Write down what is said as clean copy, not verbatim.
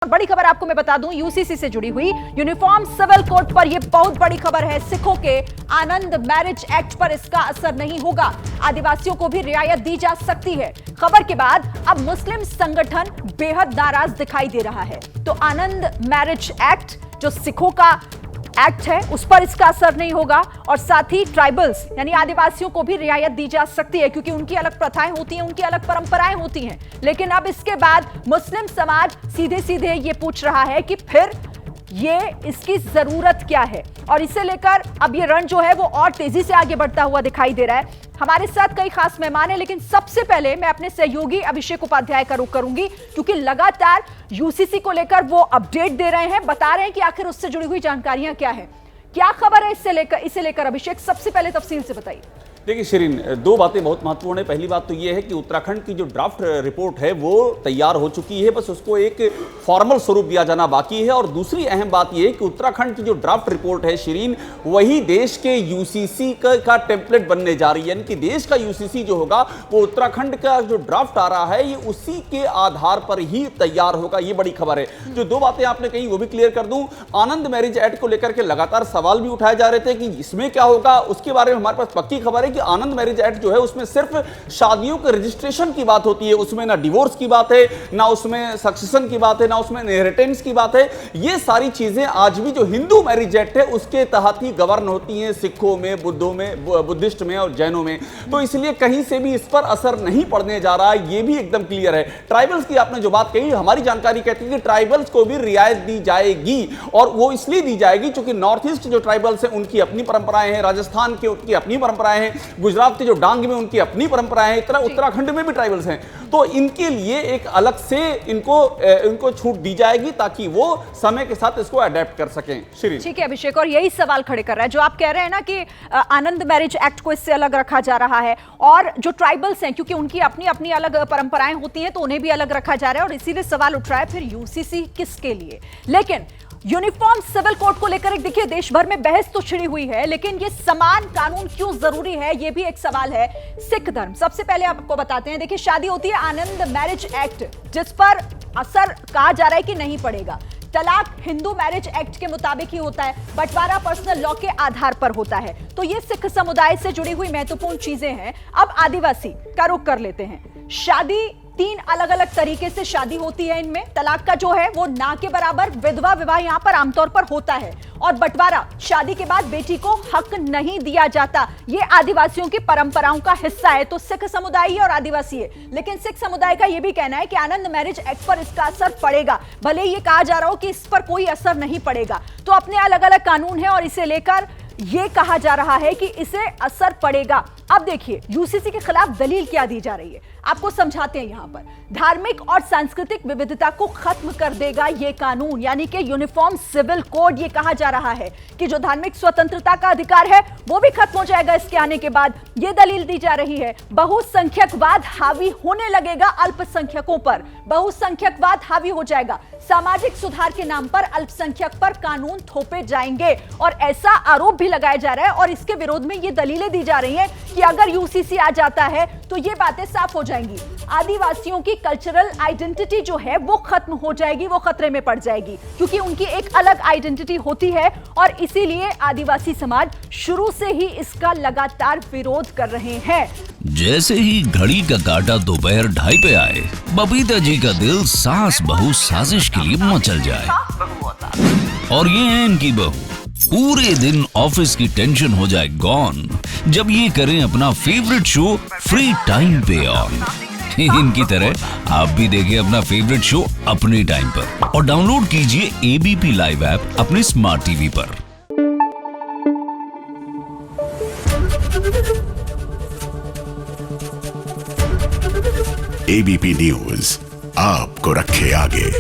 बड़ी खबर आपको मैं बता दूं, यूसीसी से जुड़ी हुई यूनिफॉर्म सिविल कोड पर यह बहुत बड़ी खबर है। सिखों के आनंद मैरिज एक्ट पर इसका असर नहीं होगा, आदिवासियों को भी रियायत दी जा सकती है। खबर के बाद अब मुस्लिम संगठन बेहद नाराज दिखाई दे रहा है। तो आनंद मैरिज एक्ट जो सिखों का एक्ट है उस पर इसका असर नहीं होगा और साथ ही ट्राइबल्स यानी आदिवासियों को भी रियायत दी जा सकती है, क्योंकि उनकी अलग प्रथाएं होती हैं, उनकी अलग परंपराएं होती हैं। लेकिन अब इसके बाद मुस्लिम समाज सीधे सीधे ये पूछ रहा है कि फिर ये इसकी जरूरत क्या है, और इसे लेकर अब ये रण जो है वो और तेजी से आगे बढ़ता हुआ दिखाई दे रहा है। हमारे साथ कई खास मेहमान हैं, लेकिन सबसे पहले मैं अपने सहयोगी अभिषेक उपाध्याय का रुख करूंगी, क्योंकि लगातार यूसीसी को लेकर वो अपडेट दे रहे हैं, बता रहे हैं कि आखिर उससे जुड़ी हुई जानकारियां क्या है, क्या खबर है इसे लेकर अभिषेक सबसे पहले तफसील से बताइए। देखिए शिरीन, दो बातें बहुत महत्वपूर्ण है। पहली बात तो यह है कि उत्तराखंड की जो ड्राफ्ट रिपोर्ट है वो तैयार हो चुकी है, बस उसको एक फॉर्मल स्वरूप दिया जाना बाकी है। और दूसरी अहम बात यह है कि उत्तराखंड की जो ड्राफ्ट रिपोर्ट है शिरीन, वही देश के यूसीसी का टेम्पलेट बनने जा रही है। यानी कि देश का यूसीसी जो होगा वो उत्तराखंड का जो ड्राफ्ट आ रहा है ये उसी के आधार पर ही तैयार होगा। ये बड़ी खबर है। जो दो बातें आपने कही वो भी क्लियर कर दूं। आनंद मैरिज एक्ट को लेकर के लगातार सवाल भी उठाए जा रहे थे कि इसमें क्या होगा, उसके बारे में हमारे पास पक्की खबर है कि आनंद मैरिज एक्ट जो है उसमें सिर्फ शादियों के रजिस्ट्रेशन की बात होती है, उसमें ना डिवोर्स की बात है, ना उसमें सक्सेशन की बात है, ना उसमें इनहेरिटेंस की बात है। ये सारी चीजें आज भी जो हिंदू मैरिज एक्ट है उसके तहत ही गवर्न होती हैं, सिखों में, बुद्धों में, बुद्धिस्ट में और जैनों में। तो इसलिए कहीं से भी इस पर असर नहीं पड़ने जा रहा है, ये भी एकदम क्लियर है। ट्राइबल्स की आपने जो बात कही, हमारी जानकारी कहती है कि ट्राइबल्स को भी रियायत दी जाएगी, और वो इसलिए दी जाएगी क्योंकि नॉर्थ ईस्ट जो ट्राइबल्स हैं उनकी अपनी परंपराएं हैं, राजस्थान के उनकी अपनी परंपराएं हैं, गुजरात के जो डांग में उनकी अपनी परंपराएं हैं, इतना उत्तराखंड में भी ट्राइबल्स हैं। तो इनके लिए एक अलग से इनको छूट दी जाएगी ताकि वो समय के साथ इसको अडेप्ट कर सकें। श्री ठीक है अभिषेक, और यही सवाल खड़े कर रहा है जो आप कह रहे हैं ना कि आनंद मैरिज एक्ट को इससे अलग रखा जा रहा है, और जो ट्राइबल्स हैं क्योंकि उनकी अपनी अपनी अलग परंपराएं होती हैं तो उन्हें भी अलग रखा जा रहा है, और इसीलिए सवाल उठ रहा है फिर यूसीसी किसके लिए। लेकिन यूनिफॉर्म सिविल कोड को लेकर एक देखिए देश भर में बहस तो छिड़ी हुई है, लेकिन ये समान कानून क्यों जरूरी है ये भी एक सवाल है। सिख धर्म सबसे पहले आपको बताते हैं, देखिए शादी होती है आनंद मैरिज एक्ट जिस पर असर कहा जा रहा है कि नहीं पड़ेगा। तलाक हिंदू मैरिज एक्ट के मुताबिक ही होता है, बंटवारा पर्सनल लॉ के आधार पर होता है। तो ये सिख समुदाय से जुड़ी हुई महत्वपूर्ण चीजें हैं। अब आदिवासी का रुख कर लेते हैं। शादी तीन अलग अलग तरीके से शादी होती है इनमें। तलाक का जो है वो ना के बराबर, विधवा विवाह यहां पर आमतौर पर होता है, और बंटवारा शादी के बाद बेटी को हक नहीं दिया जाता। ये आदिवासियों की परंपराओं का हिस्सा है। तो सिख समुदाय और आदिवासी है, लेकिन सिख समुदाय का यह भी कहना है कि आनंद मैरिज एक्ट पर इसका असर पड़ेगा, भले ये कहा जा रहा हो कि इस पर कोई असर नहीं पड़ेगा। तो अपने अलग अलग कानून है और इसे लेकर यह कहा जा रहा है कि इसे असर पड़ेगा। अब देखिए यूसीसी के खिलाफ दलील क्या दी जा रही है, आपको समझाते हैं। यहां पर धार्मिक और सांस्कृतिक विविधता को खत्म कर देगा यह कानून, यानी कि यूनिफॉर्म सिविल कोड। यह कहा जा रहा है कि जो धार्मिक स्वतंत्रता का अधिकार है वो भी खत्म हो जाएगा इसके आने के बाद। यह दलील दी जा रही है। बहुसंख्यकवाद हावी होने लगेगा अल्पसंख्यकों पर, बहुसंख्यकवाद हावी हो जाएगा। सामाजिक सुधार के नाम पर अल्पसंख्यक पर कानून थोपे जाएंगे, और ऐसा आरोप भी लगाया जा रहा है। और इसके विरोध में ये दलीलें दी जा रही हैं कि अगर यूसीसी आ जाता है तो ये बातें साफ हो जाएंगी। आदिवासियों की कल्चरल आइडेंटिटी जो है वो खत्म हो जाएगी, वो खतरे में पड़ जाएगी, क्योंकि उनकी एक अलग आइडेंटिटी होती है, और इसीलिए आदिवासी समाज शुरू से ही इसका लगातार विरोध कर रहे हैं। जैसे ही घड़ी का काटा दोपहर 2:30 पे आए, बबीता जी का दिल सास बहू साजिश के लिए मचल जाए। और ये है इनकी बहू, पूरे दिन ऑफिस की टेंशन हो जाए गॉन जब ये करें अपना फेवरेट शो फ्री टाइम पे ऑन। इनकी तरह आप भी देखिए अपना फेवरेट शो अपने टाइम पर, और डाउनलोड कीजिए एबीपी लाइव ऐप अपने स्मार्ट टीवी पर। एबीपी न्यूज आपको रखे आगे।